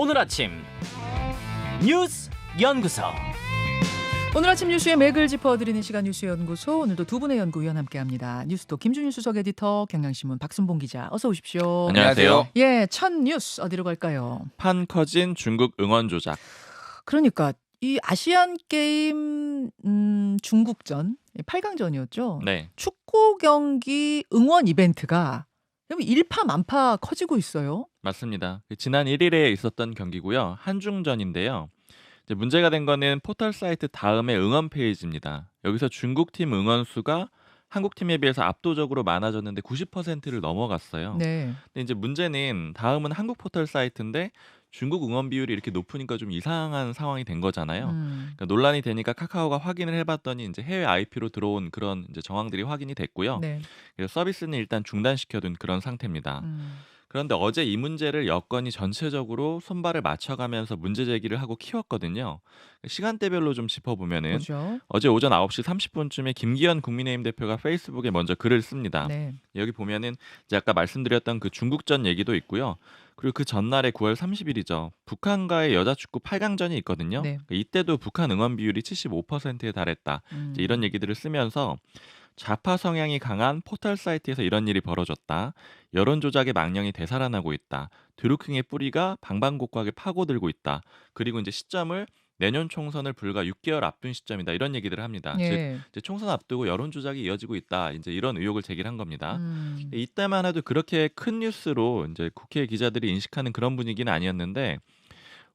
오늘 아침 뉴스 연구소. 오늘 아침 뉴스의 맥을 짚어드리는 시간 뉴스연구소. 오늘도 두 분의 연구위원 함께합니다. 뉴스톡 김준일 수석 에디터, 경향신문 박순봉 기자, 어서 오십시오. 안녕하세요. 예, 첫 뉴스 어디로 갈까요? 판 커진 중국 응원 조작. 그러니까 이 아시안 게임 중국전 8강전이었죠. 네. 축구 경기 응원 이벤트가 일파만파 커지고 있어요. 맞습니다. 지난 1일에 있었던 경기고요. 한중전인데요. 이제 문제가 된 거는 포털 사이트 다음의 응원 페이지입니다. 여기서 중국 팀 응원 수가 한국 팀에 비해서 압도적으로 많아졌는데 90%를 넘어갔어요. 네. 근데 이제 문제는 다음은 한국 포털 사이트인데 중국 응원 비율이 이렇게 높으니까 좀 이상한 상황이 된 거잖아요. 그러니까 논란이 되니까 카카오가 확인을 해봤더니 이제 해외 IP로 들어온 그런 이제 정황들이 확인이 됐고요. 네. 그래서 서비스는 일단 중단시켜둔 그런 상태입니다. 그런데 어제 이 문제를 여권이 전체적으로 손발을 맞춰가면서 문제 제기를 하고 키웠거든요. 시간대별로 좀 짚어보면은 그렇죠. 어제 오전 9시 30분쯤에 김기현 국민의힘 대표가 페이스북에 먼저 글을 씁니다. 네. 여기 보면은 이제 아까 말씀드렸던 그 중국전 얘기도 있고요. 그리고 그 전날에 9월 30일이죠. 북한과의 여자축구 8강전이 있거든요. 네. 이때도 북한 응원 비율이 75%에 달했다. 이제 이런 얘기들을 쓰면서 좌파 성향이 강한 포털 사이트에서 이런 일이 벌어졌다. 여론 조작의 망령이 되살아나고 있다. 드루킹의 뿌리가 방방곡곡하게 파고들고 있다. 그리고 이제 시점을 내년 총선을 불과 6개월 앞둔 시점이다. 이런 얘기들을 합니다. 즉 예. 이제 총선 앞두고 여론 조작이 이어지고 있다. 이제 이런 의혹을 제기한 겁니다. 음. 이때만 해도 그렇게 큰 뉴스로 이제 국회 기자들이 인식하는 그런 분위기는 아니었는데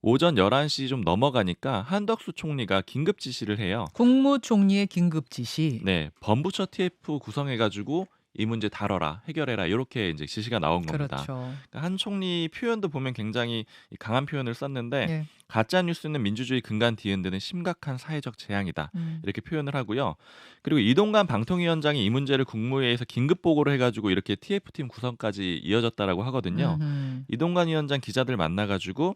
오전 11시 좀 넘어가니까 한덕수 총리가 긴급 지시를 해요. 국무총리의 긴급 지시. 네, 범부처 TF 구성해가지고 이 문제 다뤄라, 해결해라 이렇게 이제 지시가 나온 겁니다. 그렇죠. 그러니까 한 총리 표현도 보면 굉장히 강한 표현을 썼는데 네. 가짜 뉴스는 민주주의 근간 뒤흔드는 심각한 사회적 재앙이다 이렇게 표현을 하고요. 그리고 이동관 방통위원장이 이 문제를 국무회의에서 긴급 보고를 해가지고 이렇게 TF팀 구성까지 이어졌다라고 하거든요. 이동관 위원장 기자들 만나가지고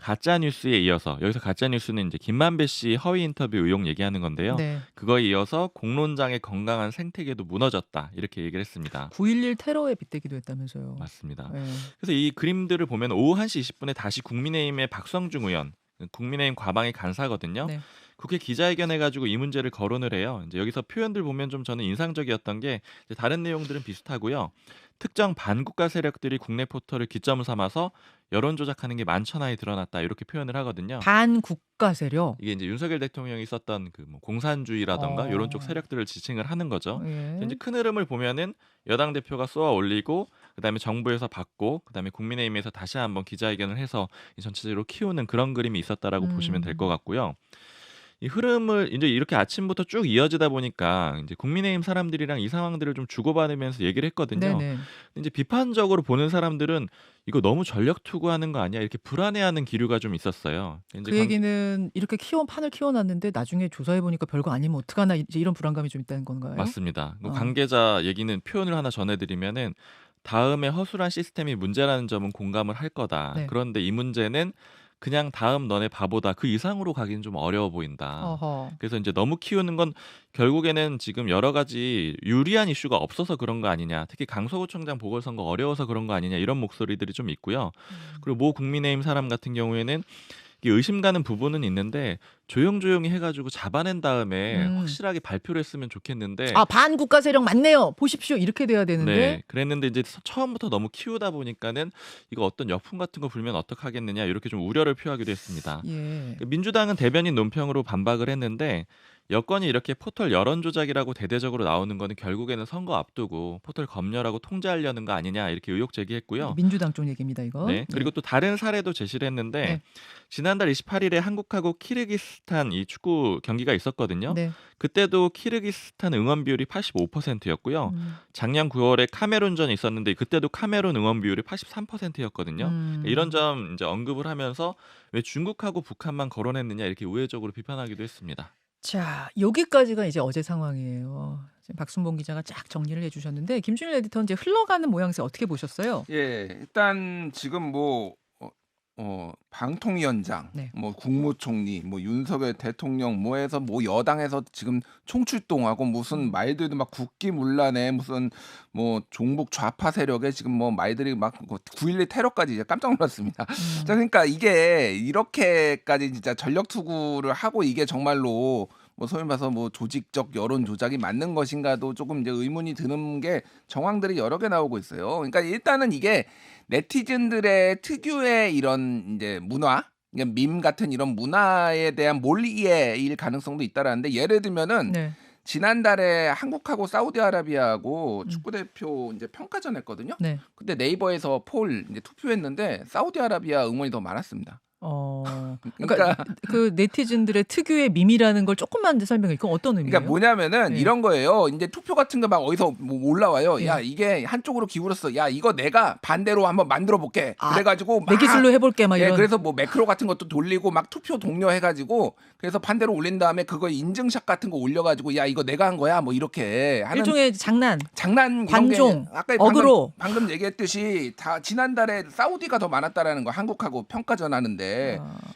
가짜 뉴스에 이어서 여기서 가짜 뉴스는 이제 김만배 씨 허위 인터뷰 의혹 얘기하는 건데요. 네. 그거에 이어서 공론장의 건강한 생태계도 무너졌다 이렇게 얘기를 했습니다. 9.11 테러에 빗대기도 했다면서요. 맞습니다. 네. 그래서 이 그림들을 보면 오후 1시 20분에 다시 국민의힘의 박성중 의원, 국민의힘 과방의 간사거든요. 네. 국회 기자회견 해가지고 이 문제를 거론을 해요. 이제 여기서 표현들 보면 좀 저는 인상적이었던 게 이제 다른 내용들은 비슷하고요. 특정 반국가 세력들이 국내 포털을 기점 삼아서 여론 조작하는 게 만천하에 드러났다 이렇게 표현을 하거든요. 반국가 세력. 이게 이제 윤석열 대통령이 썼던 그 뭐 공산주의라던가 이런 쪽 세력들을 지칭을 하는 거죠. 예. 이제 큰 흐름을 보면은 여당 대표가 쏘아 올리고 그다음에 정부에서 받고 그다음에 국민의힘에서 다시 한번 기자회견을 해서 전체적으로 키우는 그런 그림이 있었다라고 보시면 될 것 같고요. 이 흐름을 이제 이렇게 아침부터 쭉 이어지다 보니까 이제 국민의힘 사람들이랑 이 상황들을 좀 주고받으면서 얘기를 했거든요. 네네. 근데 이제 비판적으로 보는 사람들은 이거 너무 전력 투구하는 거 아니야? 이렇게 불안해하는 기류가 좀 있었어요. 이제 그 얘기는 이렇게 판을 키워놨는데 나중에 조사해 보니까 별거 아니면 어떡하나 이제 이런 불안감이 좀 있다는 건가요? 맞습니다. 어. 관계자 얘기는 표현을 하나 전해드리면은 다음에 허술한 시스템이 문제라는 점은 공감을 할 거다. 네. 그런데 이 문제는 그냥 다음 너네 바보다 그 이상으로 가기는 좀 어려워 보인다. 어허. 그래서 이제 너무 키우는 건 결국에는 지금 여러 가지 유리한 이슈가 없어서 그런 거 아니냐. 특히 강서구청장 보궐선거 어려워서 그런 거 아니냐 이런 목소리들이 좀 있고요. 그리고 모 국민의힘 사람 같은 경우에는 이게 의심 가는 부분은 있는데 조용조용히 해가지고 잡아낸 다음에 확실하게 발표를 했으면 좋겠는데 아, 반국가 세력 맞네요. 보십시오. 이렇게 돼야 되는데. 네, 그랬는데 이제 처음부터 너무 키우다 보니까는 이거 어떤 역풍 같은 거 불면 어떡하겠느냐 이렇게 좀 우려를 표하기도 했습니다. 예. 민주당은 대변인 논평으로 반박을 했는데 여권이 이렇게 포털 여론 조작이라고 대대적으로 나오는 거는 결국에는 선거 앞두고 포털 검열하고 통제하려는 거 아니냐 이렇게 의혹 제기했고요. 민주당 쪽 얘기입니다, 이거. 네, 그리고 또 다른 사례도 제시를 했는데 네. 지난달 28일에 한국하고 키르기스탄 이 축구 경기가 있었거든요. 네. 그때도 키르기스탄 응원 비율이 85%였고요. 작년 9월에 카메룬전이 있었는데 그때도 카메룬 응원 비율이 83%였거든요. 이런 점 이제 언급을 하면서 왜 중국하고 북한만 거론했느냐 이렇게 우회적으로 비판하기도 했습니다. 자, 여기까지가 이제 어제 상황이에요. 지금 박순봉 기자가 쫙 정리를 해주셨는데 김준일 에디터 이제 흘러가는 모양새 어떻게 보셨어요? 예, 일단 지금 뭐 방통위원장, 네. 뭐 국무총리, 뭐 윤석열 대통령 뭐해서 뭐 여당에서 지금 총출동하고 무슨 말들도 막 국기문란에 무슨 뭐 종북 좌파 세력에 지금 뭐 말들이 막 9.11 테러까지 이제 깜짝 놀랐습니다. 자, 그러니까 이게 이렇게까지 진짜 전력 투구를 하고 이게 정말로 뭐 소위 말해서 뭐 조직적 여론 조작이 맞는 것인가도 조금 이제 의문이 드는 게 정황들이 여러 개 나오고 있어요. 그러니까 일단은 이게 네티즌들의 특유의 이런 이제 문화, 그러니까 밈 같은 이런 문화에 대한 몰이해일 가능성도 있다라는데 예를 들면은 네. 지난달에 한국하고 사우디아라비아하고 축구 대표 이제 평가전 했거든요. 네. 근데 네이버에서 폴 이제 투표했는데 사우디아라비아 응원이 더 많았습니다. 그러니까 그 네티즌들의 특유의 밈이라는 걸 조금만 설명해. 그건 어떤 의미예요? 그러니까 뭐냐면은 네. 이런 거예요. 이제 투표 같은 거 막 어디서 뭐 올라와요. 예. 야, 이게 한쪽으로 기울었어. 야, 이거 내가 반대로 한번 만들어 볼게. 그래가지고 내 기술로 해볼게 막 이런. 그래서 뭐 매크로 같은 것도 돌리고 막 투표 독려해가지고 그래서 반대로 올린 다음에 그거 인증샷 같은 거 올려가지고 야, 이거 내가 한 거야. 뭐 이렇게 하는 일종의 장난 이런 관종, 게 아까 어그로. 방금 얘기했듯이 다 지난달에 사우디가 더 많았다라는 거 한국하고 평가전 하는데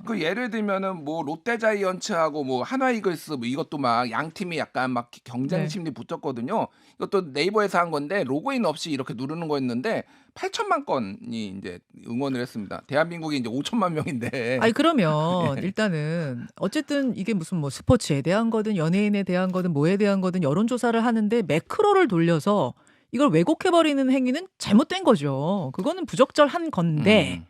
그 예를 들면은 뭐 롯데자이언츠하고 뭐 한화이글스 뭐 이것도 막 양 팀이 약간 막 경쟁 네. 심리 붙었거든요. 이것도 네이버에서 한 건데 로그인 없이 이렇게 누르는 거였는데 8천만 건이 이제 응원을 했습니다. 대한민국이 이제 5천만 명인데. 아니 그러면 일단은 어쨌든 이게 무슨 뭐 스포츠에 대한 거든 연예인에 대한 거든 뭐에 대한 거든 여론조사를 하는데 매크로를 돌려서 이걸 왜곡해버리는 행위는 잘못된 거죠. 그거는 부적절한 건데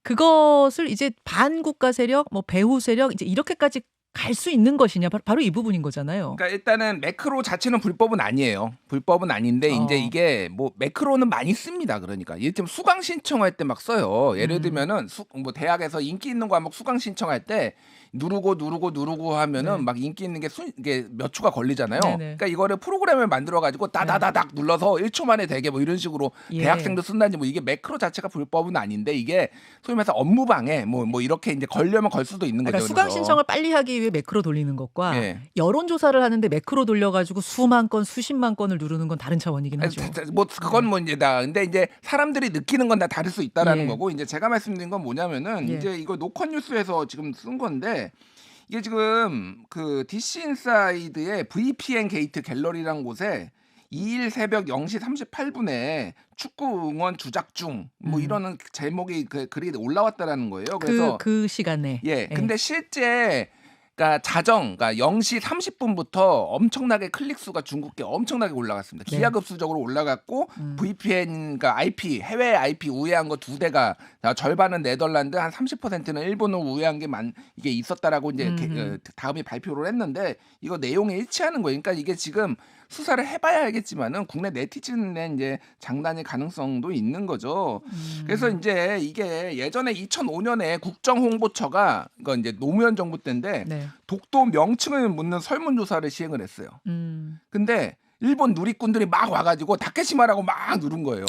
그것을 이제 반국가 세력, 뭐 배후 세력 이제 이렇게까지 갈 수 있는 것이냐 바로 이 부분인 거잖아요. 그러니까 일단은 매크로 자체는 불법은 아니에요. 불법은 아닌데 이제 이게 뭐 매크로는 많이 씁니다. 그러니까 예를 수강 신청할 때 막 써요. 예를 들면은 뭐 대학에서 인기 있는 과목 수강 신청할 때 누르고 하면은 네. 막 인기 있는 게 이게 몇 초가 걸리잖아요. 네네. 그러니까 이거를 프로그램을 만들어 가지고 다다다닥 눌러서 1초 만에 되게 뭐 이런 식으로 예. 대학생도 쓴다든지 뭐 이게 매크로 자체가 불법은 아닌데 이게 소위 말해서 업무 방해 뭐 이렇게 이제 걸려면 걸 수도 있는 거죠. 그러니까 수강 그래서. 신청을 빨리 하기 위해 매크로 돌리는 것과 예. 여론조사를 하는데 매크로 돌려가지고 수만 건, 수십만 건을 누르는 건 다른 차원이긴 하죠. 뭐 그건 뭐 이제 다 근데 이제 사람들이 느끼는 건 다 다를 수 있다라는 예. 거고 이제 제가 말씀드린 건 뭐냐면은 예. 이제 이거 노컷뉴스에서 지금 쓴 건데 이게 지금 그 DC 인사이드의 VPN 게이트 갤러리라는 곳에 2일 새벽 0시 38분에 축구 응원 주작 중 뭐 이러는 제목이 그 글이 올라왔다라는 거예요. 그래서 그 시간에. 예. 근데 실제 그러니까 그러니까 0시 30분부터 엄청나게 클릭 수가 중국계 엄청나게 올라갔습니다. 네. 기하급수적으로 올라갔고 VPN 그러니까 해외 IP 우회한 거 두 대가 절반은 네덜란드 한 30%는 일본을 우회한 게 이게 있었다라고 이제 다음에 발표를 했는데 이거 내용에 일치하는 거예요. 그러니까 이게 지금 수사를 해봐야 알겠지만은 국내 네티즌의 이제 장난일 가능성도 있는 거죠. 그래서 이제 이게 예전에 2005년에 국정홍보처가 이거 이제 노무현 정부 때인데 네. 독도 명칭을 묻는 설문조사를 시행을 했어요. 근데 일본 누리꾼들이 막 와가지고 다케시마라고 막 누른 거예요.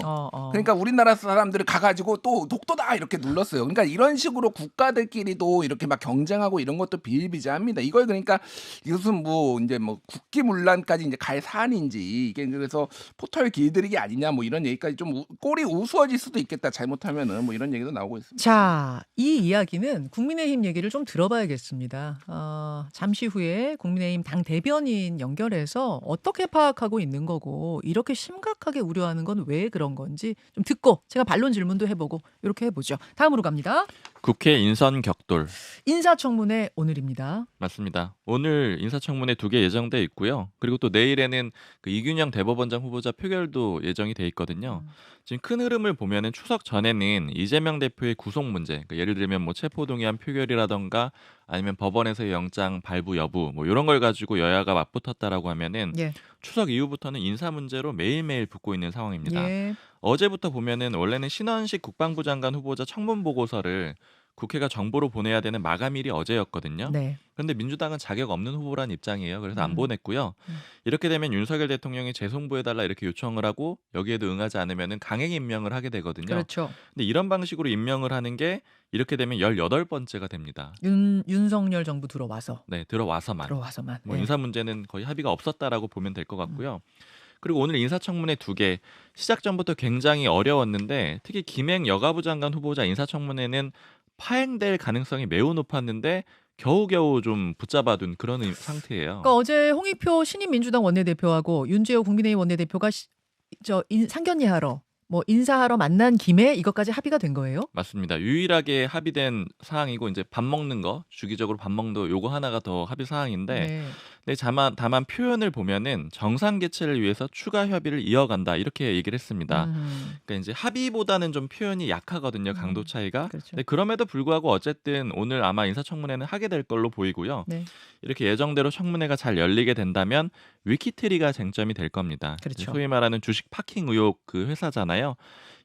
그러니까 우리나라 사람들이 가가지고 또 독도다 이렇게 눌렀어요. 그러니까 이런 식으로 국가들끼리도 이렇게 막 경쟁하고 이런 것도 비일비재합니다. 이걸 그러니까 이것은 뭐 이제 뭐 국기문란까지 이제 갈 사안인지 이게 그래서 포털 길들이기 아니냐 뭐 이런 얘기까지 좀 꼴이 우스워질 수도 있겠다 잘못하면은 뭐 이런 얘기도 나오고 있습니다. 자, 이 이야기는 국민의힘 얘기를 좀 들어봐야겠습니다. 잠시 후에 국민의힘 당 대변인 연결해서 어떻게 파악하고 있는 거고 이렇게 심각하게 우려하는 건 왜 그런 건지 좀 듣고 제가 반론 질문도 해보고 이렇게 해보죠. 다음으로 갑니다. 국회 인선 격돌. 인사청문회 오늘입니다. 맞습니다. 오늘 인사청문회 2개 예정돼 있고요. 그리고 또 내일에는 그 이균영 대법원장 후보자 표결도 예정이 돼 있거든요. 지금 큰 흐름을 보면은 추석 전에는 이재명 대표의 구속 문제, 그러니까 예를 들면 뭐 체포동의안 표결이라던가 아니면 법원에서의 영장 발부 여부 뭐 이런 걸 가지고 여야가 맞붙었다라고 하면은 예. 추석 이후부터는 인사 문제로 매일매일 붙고 있는 상황입니다. 예. 어제부터 보면은 원래는 신원식 국방부 장관 후보자 청문 보고서를 국회가 정보로 보내야 되는 마감일이 어제였거든요. 네. 그런데 민주당은 자격 없는 후보란 입장이에요. 그래서 안 보냈고요. 이렇게 되면 윤석열 대통령이 재송부해달라 이렇게 요청을 하고 여기에도 응하지 않으면 강행 임명을 하게 되거든요. 그렇죠. 근데 이런 방식으로 임명을 하는 게 이렇게 되면 18번째가 됩니다. 윤석열 정부 들어와서. 네, 들어와서만. 뭐 예. 인사 문제는 거의 합의가 없었다라고 보면 될 것 같고요. 그리고 오늘 인사청문회 2개 시작 전부터 굉장히 어려웠는데 특히 김행 여가부 장관 후보자 인사청문회는 파행될 가능성이 매우 높았는데 겨우겨우 좀 붙잡아둔 그런 상태예요. 그러니까 어제 홍익표 신임 민주당 원내대표하고 윤재호 국민의힘 원내대표가 상견례하러 뭐 인사하러 만난 김에 이것까지 합의가 된 거예요? 맞습니다. 유일하게 합의된 사항이고 이제 밥 먹는 거 주기적으로 밥 먹는 거 요거 하나가 더 합의 사항인데 네. 근데 다만 표현을 보면은 정상 개최를 위해서 추가 협의를 이어간다 이렇게 얘기를 했습니다. 그러니까 이제 합의보다는 좀 표현이 약하거든요. 강도 차이가. 그렇죠. 근데 그럼에도 불구하고 어쨌든 오늘 아마 인사청문회는 하게 될 걸로 보이고요. 네. 이렇게 예정대로 청문회가 잘 열리게 된다면 위키트리가 쟁점이 될 겁니다. 그렇죠. 소위 말하는 주식 파킹 의혹 그 회사잖아요.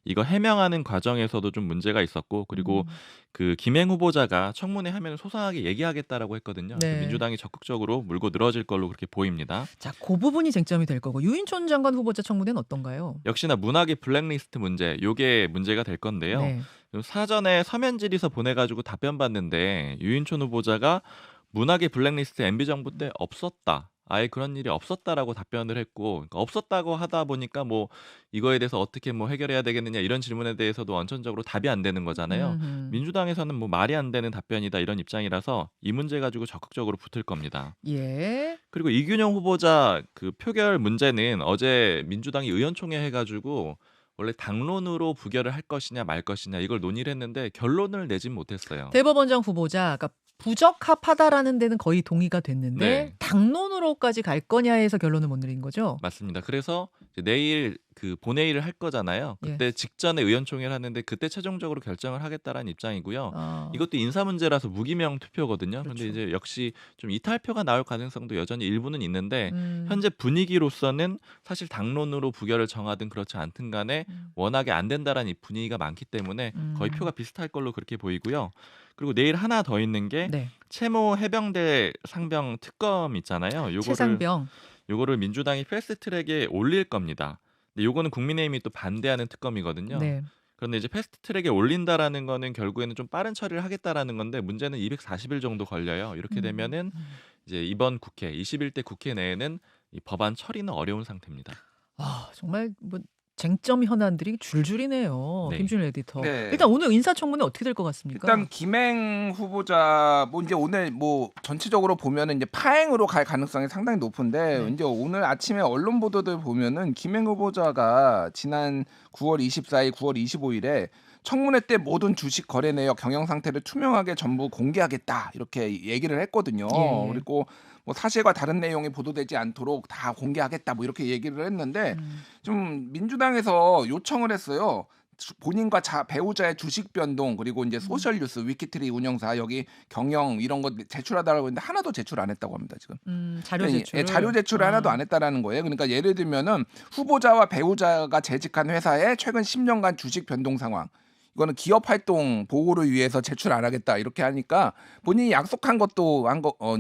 이거 해명하는 과정에서도 좀 문제가 있었고 그리고 그 김행 후보자가 청문회 하면 소상하게 얘기하겠다라고 했거든요. 네. 민주당이 적극적으로 물고 늘어질 걸로 그렇게 보입니다. 자, 그 부분이 쟁점이 될 거고 유인촌 장관 후보자 청문회는 어떤가요? 역시나 문학의 블랙리스트 문제, 요게 문제가 될 건데요. 네. 사전에 서면 질의서 보내가지고 답변 받는데 유인촌 후보자가 문학의 블랙리스트 MB 정부 때 없었다. 아예 그런 일이 없었다라고 답변을 했고 그러니까 없었다고 하다 보니까 뭐 이거에 대해서 어떻게 뭐 해결해야 되겠느냐 이런 질문에 대해서도 원천적으로 답이 안 되는 거잖아요. 민주당에서는 뭐 말이 안 되는 답변이다 이런 입장이라서 이 문제 가지고 적극적으로 붙을 겁니다. 예. 그리고 이균영 후보자 그 표결 문제는 어제 민주당이 의원총회 해가지고 원래 당론으로 부결을 할 것이냐 말 것이냐 이걸 논의를 했는데 결론을 내진 못했어요. 대법원장 후보자 그러니까 부적합하다라는 데는 거의 동의가 됐는데 네. 당론으로까지 갈 거냐에서 결론을 못 내린 거죠. 맞습니다. 그래서 이제 내일 그 본회의를 할 거잖아요. 그때 직전에 의원총회를 하는데 그때 최종적으로 결정을 하겠다라는 입장이고요. 이것도 인사 문제라서 무기명 투표거든요. 그런데 그렇죠. 이제 역시 좀 이탈표가 나올 가능성도 여전히 일부는 있는데 현재 분위기로서는 사실 당론으로 부결을 정하든 그렇지 않든 간에 워낙에 안 된다라는 분위기가 많기 때문에 거의 표가 비슷할 걸로 그렇게 보이고요. 그리고 내일 하나 더 있는 게 네. 채모 해병대 상병 특검 있잖아요. 최상병. 요거를 민주당이 패스트트랙에 올릴 겁니다. 근데 요거는 국민의힘이 또 반대하는 특검이거든요. 네. 그런데 이제 패스트트랙에 올린다라는 거는 결국에는 좀 빠른 처리를 하겠다라는 건데 문제는 240일 정도 걸려요. 이렇게 되면은 이제 이번 국회 21대 국회 내에는 이 법안 처리는 어려운 상태입니다. 아, 정말 뭐 쟁점 현안들이 줄줄이네요. 네. 김준일 에디터. 네. 일단 오늘 인사청문회 어떻게 될 것 같습니까? 일단 김행 후보자 뭐 이제 오늘 뭐 전체적으로 보면은 이제 파행으로 갈 가능성이 상당히 높은데 네. 이제 오늘 아침에 언론 보도들 보면은 김행 후보자가 지난 9월 24일, 9월 25일에 청문회 때 모든 주식 거래 내역 경영 상태를 투명하게 전부 공개하겠다 이렇게 얘기를 했거든요. 예. 그리고 뭐 사실과 다른 내용이 보도되지 않도록 다 공개하겠다 뭐 이렇게 얘기를 했는데 좀 민주당에서 요청을 했어요. 본인과 배우자의 주식 변동 그리고 이제 소셜 뉴스 위키트리 운영사 여기 경영 이런 거 제출하다라고 했는데 하나도 제출 안 했다고 합니다 지금. 자료 제출. 자료 제출을 하나도 안 했다라는 거예요. 그러니까 예를 들면은 후보자와 배우자가 재직한 회사의 최근 10년간 주식 변동 상황. 이거는 기업 활동 보호를 위해서 제출 안 하겠다 이렇게 하니까 본인이 약속한 것도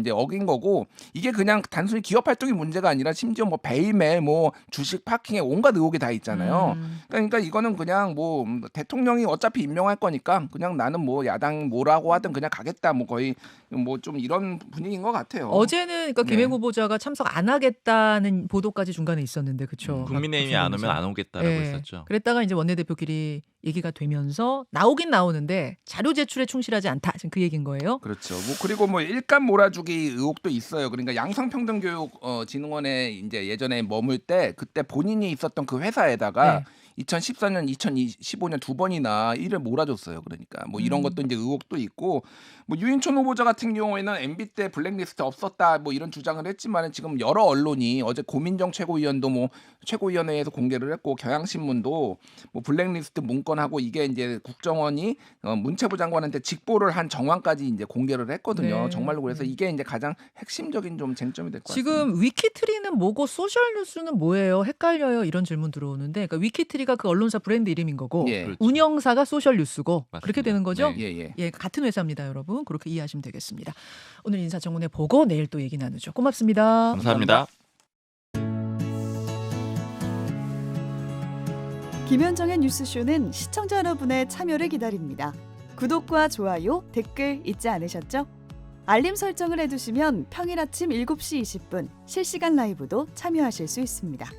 이제 어긴 거고 이게 그냥 단순히 기업 활동이 문제가 아니라 심지어 뭐 배임에 뭐 주식 파킹에 온갖 의혹이 다 있잖아요. 그러니까 이거는 그냥 뭐 대통령이 어차피 임명할 거니까 그냥 나는 뭐 야당 뭐라고 하든 그냥 가겠다 뭐 거의 뭐 좀 이런 분위기인 것 같아요. 어제는 그러니까 김행 후보자가 참석 안 하겠다는 보도까지 중간에 있었는데 그렇죠. 국민의힘이 안 오면 안 오겠다라고 예. 했었죠. 그랬다가 이제 원내대표끼리 얘기가 되면서 나오긴 나오는데 자료 제출에 충실하지 않다. 지금 그 얘기인 거예요. 그렇죠. 뭐 그리고 뭐 일감 몰아주기 의혹도 있어요. 그러니까 양성평등교육 진흥원에 이제 예전에 머물 때 그때 본인이 있었던 그 회사에다가 2014년, 2015년 두 번이나 일을 몰아줬어요. 그러니까 뭐 이런 것도 이제 의혹도 있고 뭐 유인촌 후보자 같은 경우에는 MB 때 블랙리스트 없었다 뭐 이런 주장을 했지만 지금 여러 언론이 어제 고민정 최고위원도 뭐 최고위원회에서 공개를 했고 경향신문도 뭐 블랙리스트 문건하고 이게 이제 국정원이 문체부 장관한테 직보를 한 정황까지 이제 공개를 했거든요. 네. 정말로 그래서 이게 이제 가장 핵심적인 좀 쟁점이 될 것 같습니다. 지금 위키트리는 뭐고 소셜뉴스는 뭐예요? 헷갈려요. 이런 질문 들어오는데 그러니까 위키트리가 그 언론사 브랜드 이름인 거고 예. 그렇죠. 운영사가 소셜뉴스고 맞습니다. 그렇게 되는 거죠? 네. 예. 같은 회사입니다, 여러분. 그렇게 이해하시면 되겠습니다. 오늘 인사청문회 보고 내일 또 얘기 나누죠. 고맙습니다. 감사합니다. 김현정의 뉴스쇼는 시청자 여러분의 참여를 기다립니다. 구독과 좋아요, 댓글 잊지 않으셨죠? 알림 설정을 해두시면 평일 아침 7시 20분 실시간 라이브도 참여하실 수 있습니다.